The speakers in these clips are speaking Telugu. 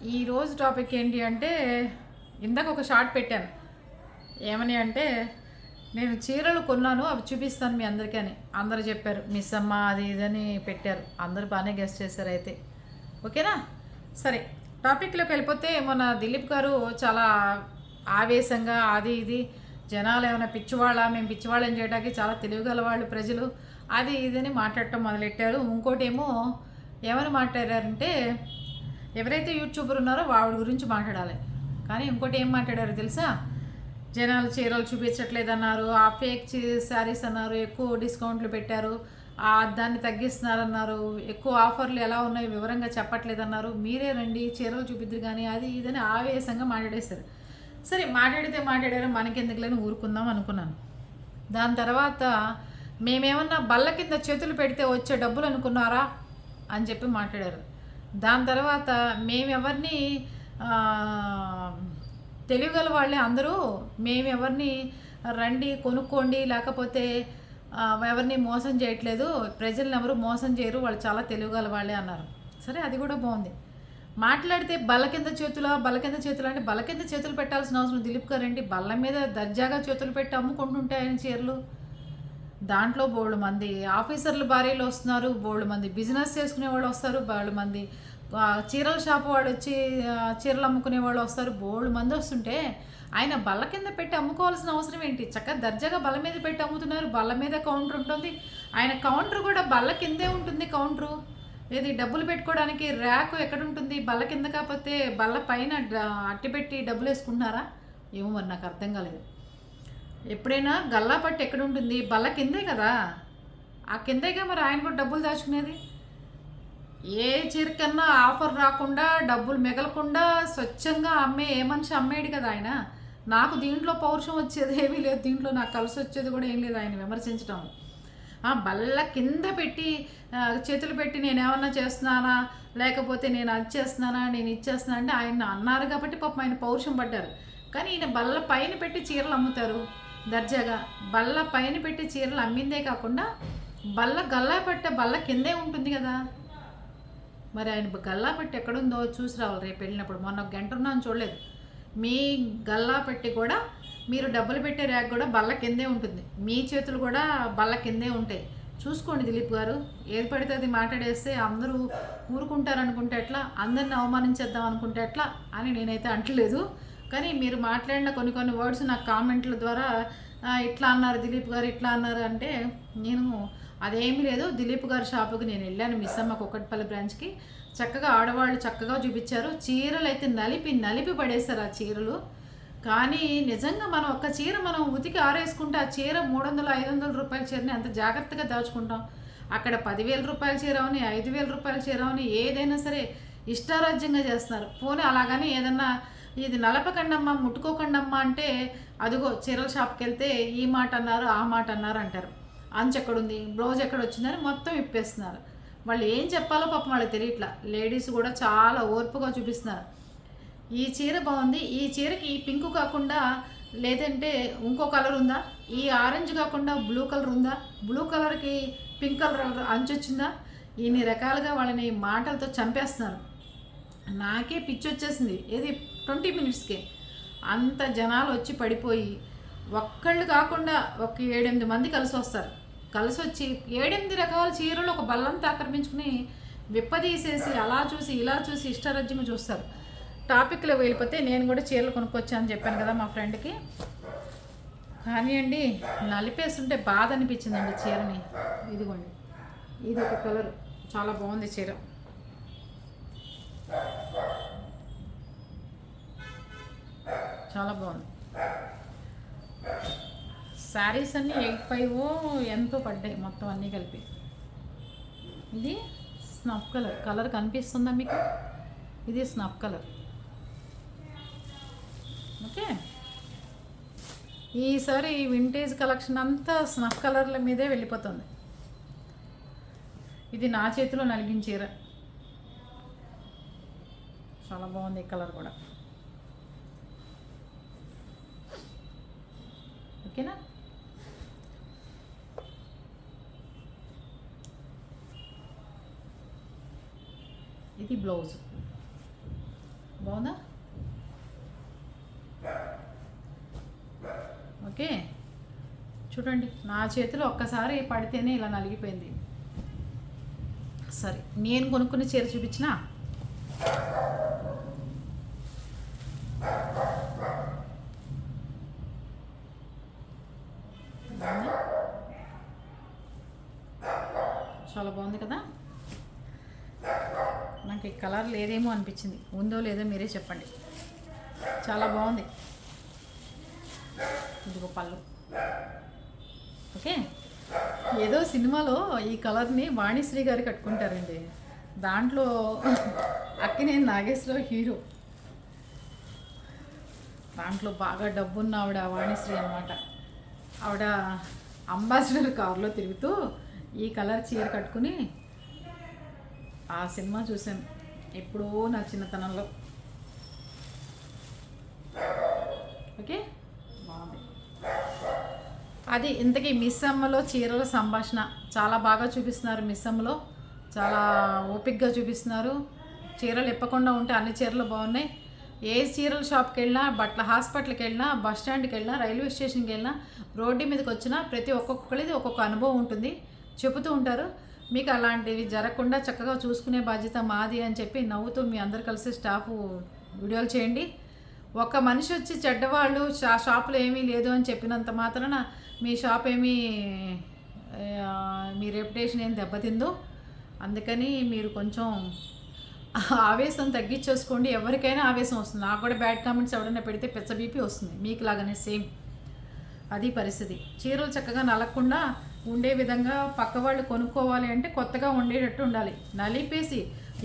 ఈరోజు టాపిక్ ఏంటి అంటే ఇందాక ఒక షార్ట్ పెట్టాను. ఏమని అంటే నేను చీరలు కొన్నాను, అవి చూపిస్తాను మీ అందరికీ అని అందరూ చెప్పారు. మిస్ అమ్మ అది ఇదని పెట్టారు. అందరూ బాగానే గెస్ట్ చేశారు. అయితే ఓకేనా, సరే టాపిక్లోకి వెళ్ళిపోతే మన దిలీప్ గారు చాలా ఆవేశంగా అది ఇది జనాలు ఏమైనా పిచ్చివాళ్ళ, మేము పిచ్చివాళ్ళని చేయడానికి చాలా తెలివిగల వాళ్ళు ప్రజలు అది ఇదని మాట్లాడటం మొదలెట్టారు. ఇంకోటి ఏమో ఏమని మాట్లాడారంటే ఎవరైతే యూట్యూబర్ ఉన్నారో వాడి గురించి మాట్లాడాలి. కానీ ఇంకోటి ఏం మాట్లాడారు తెలుసా, జనాలు చీరలు చూపించట్లేదు అన్నారు, ఆ ఫేక్ శారీస్ అన్నారు, ఎక్కువ డిస్కౌంట్లు పెట్టారు, దాన్ని తగ్గిస్తున్నారన్నారు, ఎక్కువ ఆఫర్లు ఎలా ఉన్నాయి వివరంగా చెప్పట్లేదు అన్నారు, మీరే రండి చీరలు చూపిద్దరు కానీ అది ఇదని ఆవేశంగా మాట్లాడేశారు. సరే మాట్లాడితే మాట్లాడారు, మనకెందుకు లేని ఊరుకుందాం అనుకున్నాను. దాని తర్వాత మేమేమన్నా బల్ల కింద చేతులు పెడితే వచ్చే డబ్బులు అనుకున్నారా అని చెప్పి మాట్లాడారు. దాని తర్వాత మేమెవరిని తెలివిగల వాళ్ళే అందరూ, మేమెవరిని రండి కొనుక్కోండి లేకపోతే ఎవరిని మోసం చేయట్లేదు, ప్రజలను ఎవరు మోసం చేయరు, వాళ్ళు చాలా తెలివిగల వాళ్ళే అన్నారు. సరే అది కూడా బాగుంది. మాట్లాడితే బల్ల కింద చేతులు అంటే బల్ల కింద చేతులు పెట్టాల్సిన అవసరం దిలీప్ గారు ఏంటి, బల్ల మీద దర్జాగా చేతులు పెట్టి అమ్ముకుంటుంటే ఆయన చీరలు. దాంట్లో బోళ్ళు మంది ఆఫీసర్లు భార్యలు వస్తున్నారు, బోళ్ళు మంది బిజినెస్ చేసుకునే వాళ్ళు వస్తారు, బోళ్ళు మంది చీరల షాపు వాడు వచ్చి చీరలు అమ్ముకునే వాళ్ళు వస్తారు, బోళ్ళు మంది వస్తుంటే ఆయన బల్ల కింద పెట్టి అమ్ముకోవాల్సిన అవసరం ఏంటి? చక్కగా దర్జాగా బల్ల మీద పెట్టి అమ్ముతున్నారు. బల్ల మీద కౌంటర్ ఉంటుంది, ఆయన కౌంటర్ కూడా బల్ల కిందే ఉంటుంది. కౌంటరు ఏది డబ్బులు పెట్టుకోవడానికి ర్యాక్ ఎక్కడ ఉంటుంది? బల్ల కింద, కాకపోతే బల్ల పైన అట్టి పెట్టి డబ్బులు వేసుకుంటున్నారా ఏమో మరి నాకు అర్థం కాలేదు. ఎప్పుడైనా గల్లా పట్టి ఎక్కడ ఉంటుంది? బల్ల కిందే కదా, ఆ కిందేగా మరి ఆయన కూడా డబ్బులు దాచుకునేది. ఏ చీరకన్నా ఆఫర్ రాకుండా డబ్బులు మిగలకుండా స్వచ్ఛంగా అమ్మే ఏ మనిషి అమ్మేడు కదా ఆయన. నాకు దీంట్లో పౌరుషం వచ్చేది ఏమీ లేదు, దీంట్లో నాకు కలిసి వచ్చేది కూడా ఏం లేదు ఆయన విమర్శించడం. బల్ల కింద పెట్టి చేతులు పెట్టి నేనేమన్నా చేస్తున్నానా లేకపోతే నేను అది చేస్తున్నానా నేను ఇచ్చేస్తున్నా అంటే ఆయన అన్నారు కాబట్టి పాపం ఆయన పౌరుషం పడ్డారు. కానీ ఈయన బల్ల పైన పెట్టి చీరలు అమ్ముతారు దర్జాగా. బల్ల పైన పెట్టి చీరలు అమ్మిందే కాకుండా బల్ల గల్లా పట్టే బల్ల కిందే ఉంటుంది కదా. మరి ఆయన గల్లా పెట్టి ఎక్కడుందో చూసి రావాలి రేపు వెళ్ళినప్పుడు. మొన్న ఒక గంట ఉన్నాను చూడలేదు. మీ గల్లా పెట్టి కూడా మీరు డబ్బులు పెట్టే ర్యాక్ కూడా బల్ల కిందే ఉంటుంది, మీ చేతులు కూడా బల్ల కిందే ఉంటాయి. చూసుకోండి దిలీప్ గారు. ఏది పడితే అది మాట్లాడేస్తే అందరూ ఊరుకుంటారనుకుంటే ఎట్లా, అందరిని అవమానించేద్దాం అనుకుంటే ఎట్లా అని నేనైతే అంటలేదు. కానీ మీరు మాట్లాడిన కొన్ని కొన్ని వర్డ్స్ నాకు కామెంట్ల ద్వారా ఇట్లా అన్నారు దిలీప్ గారు ఇట్లా అన్నారు అంటే నేను అదేమీ లేదు. దిలీప్ గారి షాపుకి నేను వెళ్ళాను, మిస్ అమ్మ కుక్కట్పల్లి బ్రాంచ్కి. చక్కగా ఆడవాళ్ళు చక్కగా చూపించారు. చీరలు అయితే నలిపి పడేశారు ఆ చీరలు. కానీ నిజంగా మనం ఒక్క చీర మనం ఉతికి ఆరేసుకుంటే ఆ చీర 300-500 రూపాయల చీరని ఎంత జాగ్రత్తగా దాచుకుంటాం. అక్కడ 10,000 రూపాయల చీర అవని 5,000 రూపాయల చీర అవని ఏదైనా సరే ఇష్టారాజ్యంగా చేస్తున్నారు. పోనీ అలాగని ఏదన్నా ఇది నలపకండమ్మా ముట్టుకోకండమ్మా అంటే అదిగో చీరల షాప్కి వెళ్తే ఈ మాట అన్నారు ఆ మాట అన్నారు అంటారు. అంచు ఎక్కడుంది, బ్లౌజ్ ఎక్కడ వచ్చిందని మొత్తం ఇప్పేస్తున్నారు. వాళ్ళు ఏం చెప్పాలో పాపం వాళ్ళకి తెలియట్లా. లేడీస్ కూడా చాలా ఓర్పుగా చూపిస్తున్నారు. ఈ చీర బాగుంది, ఈ చీరకి ఈ పింక్ కాకుండా లేదంటే ఇంకో కలర్ ఉందా, ఈ ఆరెంజ్ కాకుండా బ్లూ కలర్ ఉందా, బ్లూ కలర్కి పింక్ కలర్ అంచు వచ్చిందా, ఇన్ని రకాలుగా వాళ్ళని మాటలతో చంపేస్తున్నారు. నాకే పిచ్చి వచ్చేసింది. ఏది 20 మినిట్స్కే అంత జనాలు వచ్చి పడిపోయి ఒక్కళ్ళు కాకుండా ఒక 7-8 మంది కలిసి వస్తారు. కలిసి వచ్చి 7-8 రకాల చీరలు ఒక బల్లంతా ఆక్రమించుకుని విప్పదీసేసి అలా చూసి ఇలా చూసి ఇష్టారాజ్యంగా చూస్తారు. టాపిక్లో వెళ్ళిపోతే నేను కూడా చీరలు కొనుక్కొచ్చానని చెప్పాను కదా మా ఫ్రెండ్కి. కానీ అండి నలిపేస్తుంటే బాధ అనిపించిందండి చీరని. ఇదిగోండి, ఇది ఒక కలర్ చాలా బాగుంది చీర. చాలా బాగుంది. శారీస్ అన్నీ 8,500 ఎంతో పడ్డాయి మొత్తం అన్నీ కలిపి. ఇది స్నఫ్ కలర్ కనిపిస్తుందా మీకు? ఇది స్నఫ్ కలర్. ఓకే, ఈసారి వింటేజ్ కలెక్షన్ అంతా స్నఫ్ కలర్ల మీదే వెళ్ళిపోతుంది. ఇది నా చేతిలో నలిగిన చీర. చాలా బాగుంది ఈ కలర్ కూడా. ఓకేనా, ఇది బ్లౌజ్. బాగుందా? ఓకే, చూడండి నా చేతిలో ఒక్కసారి పడితేనే ఇలా నలిగిపోయింది. సరే, నేను కొనుక్కున్న చీర చూపించిన చాలా బాగుంది కదా. నాకు ఈ కలర్ లేదేమో అనిపించింది, ఉందో లేదో మీరే చెప్పండి. చాలా బాగుంది. ఇదిగో పళ్ళు. ఓకే, ఏదో సినిమాలో ఈ కలర్ని వాణిశ్రీ గారు కట్టుకుంటారండి. దాంట్లో అక్కినేని నాగేశ్వరరావు హీరో. దాంట్లో బాగా డబ్బున్న ఆవిడ వాణిశ్రీ అనమాట. ఆవిడ అంబాసిడర్ కారులో తిరుగుతూ ఈ కలర్ చీర కట్టుకుని ఆ సినిమా చూశాను ఎప్పుడో నా చిన్నతనంలో. ఓకే, బాగుంది. అది ఇంతకీ మిస్ అమ్మలో చీరల సంభాషణ చాలా బాగా చూపిస్తున్నారు. మిస్ అమ్మలో చాలా ఓపిక్గా చూపిస్తున్నారు. చీరలు ఇప్పకుండా ఉంటే అన్ని చీరలు బాగున్నాయి. ఏ చీరల షాప్కి వెళ్ళినా, బట్టల హాస్పిటల్కి వెళ్ళినా, బస్ స్టాండ్కి వెళ్ళినా, రైల్వే స్టేషన్కి వెళ్ళినా, రోడ్డు మీదకి వచ్చినా ప్రతి ఒక్కొక్కరిది ఒక్కొక్క అనుభవం ఉంటుంది, చెబుతూ ఉంటారు. మీకు అలాంటివి జరగకుండా చక్కగా చూసుకునే బాధ్యత మాది అని చెప్పి నవ్వుతూ మీ అందరు కలిసి స్టాఫ్ వీడియోలు చేయండి. ఒక మనిషి వచ్చి చెడ్డవాళ్ళు షాపులో ఏమీ లేదు అని చెప్పినంత మాత్రాన మీ షాప్ ఏమీ మీ రెప్యుటేషన్ ఏం దెబ్బతిందో. అందుకని మీరు కొంచెం ఆవేశం తగ్గించేసుకోండి. ఎవరికైనా ఆవేశం వస్తుంది. నాకు కూడా బ్యాడ్ కామెంట్స్ ఎవరైనా పెడితే పెద్ద బీపీ వస్తుంది, మీకు లాగానే సేమ్ అది పరిస్థితి. చీరలు చక్కగా నలగకుండా ఉండే విధంగా పక్క వాళ్ళు కొనుక్కోవాలి అంటే కొత్తగా ఉండేటట్టు ఉండాలి. నలిపేసి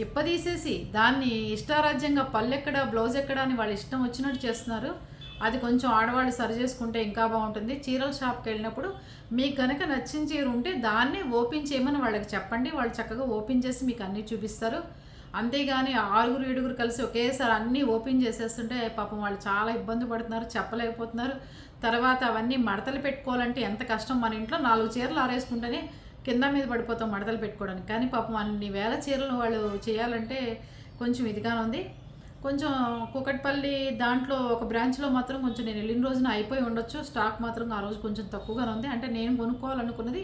ఇప్పదీసేసి దాన్ని ఇష్టారాజ్యంగా పల్లెక్కడ బ్లౌజ్ ఎక్కడ అని వాళ్ళు ఇష్టం వచ్చినట్టు చేస్తున్నారు. అది కొంచెం ఆడవాళ్ళు సరి చేసుకుంటే ఇంకా బాగుంటుంది. చీరల షాప్కి వెళ్ళినప్పుడు మీకు కనుక నచ్చిన చీర ఉంటే దాన్ని ఓపెన్ చేయమని వాళ్ళకి చెప్పండి. వాళ్ళు చక్కగా ఓపెన్ చేసి మీకు అన్నీ చూపిస్తారు. అంతేగాని 6-7 కలిసి ఒకేసారి అన్నీ ఓపెన్ చేసేస్తుంటే పాపం వాళ్ళు చాలా ఇబ్బంది పడుతున్నారు, చెప్పలేకపోతున్నారు. తర్వాత అవన్నీ మడతలు పెట్టుకోవాలంటే ఎంత కష్టం. మన ఇంట్లో 4 చీరలు ఆరేసుకుంటేనే కింద మీద పడిపోతాం మడతలు పెట్టుకోవడానికి. కానీ పాపం అన్ని వేల చీరలు వాళ్ళు చేయాలంటే కొంచెం ఇదిగానే ఉంది. కొంచెం కూకట్పల్లి దాంట్లో ఒక బ్రాంచ్లో మాత్రం కొంచెం నేను వెళ్ళిన రోజున అయిపోయి ఉండొచ్చు. స్టాక్ మాత్రం ఆ రోజు కొంచెం తక్కువగానే ఉంది. అంటే నేను కొనుక్కోవాలనుకున్నది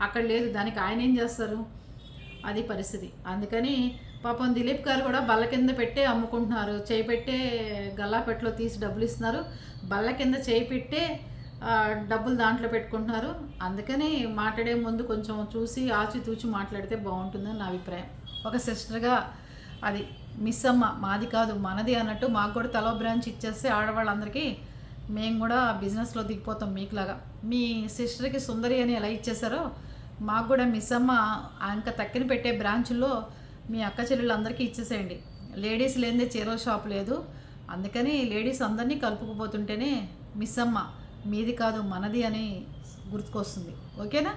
అక్కడ లేదు. దానికి ఆయన ఏం చేస్తారు, అది పరిస్థితి. అందుకని పాపం దిలీప్ గారు కూడా బల్ల కింద పెట్టే అమ్ముకుంటున్నారు. చేయి పెట్టే గల్లాపెట్టలో తీసి డబ్బులు ఇస్తున్నారు. బల్ల కింద చేయి పెట్టే డబ్బులు దాంట్లో పెట్టుకుంటున్నారు. అందుకని మాట్లాడే ముందు కొంచెం చూసి ఆచితూచి మాట్లాడితే బాగుంటుందని నా అభిప్రాయం. ఒక సిస్టర్గా అది మిస్ అమ్మ మాది కాదు మనది అన్నట్టు మాకు కూడా తలో బ్రాంచ్ ఇచ్చేస్తే ఆడవాళ్ళందరికీ మేము కూడా బిజినెస్లో దిగిపోతాం మీకులాగా. మీ సిస్టర్కి సుందరి అని ఎలా ఇచ్చేసారో మాకు కూడా మిస్ అమ్మ ఇంకా తక్కిన పెట్టే బ్రాంచుల్లో మీ అక్క చెల్లెళ్ళందరికీ ఇచ్చేసేయండి. లేడీస్ లేనిదే చీరల షాప్ లేదు. అందుకని లేడీస్ అందరినీ కలుపుకుపోతుంటేనే మిస్ అమ్మ మీది కాదు మనది అని గుర్తుకొస్తుంది. ఓకేనా?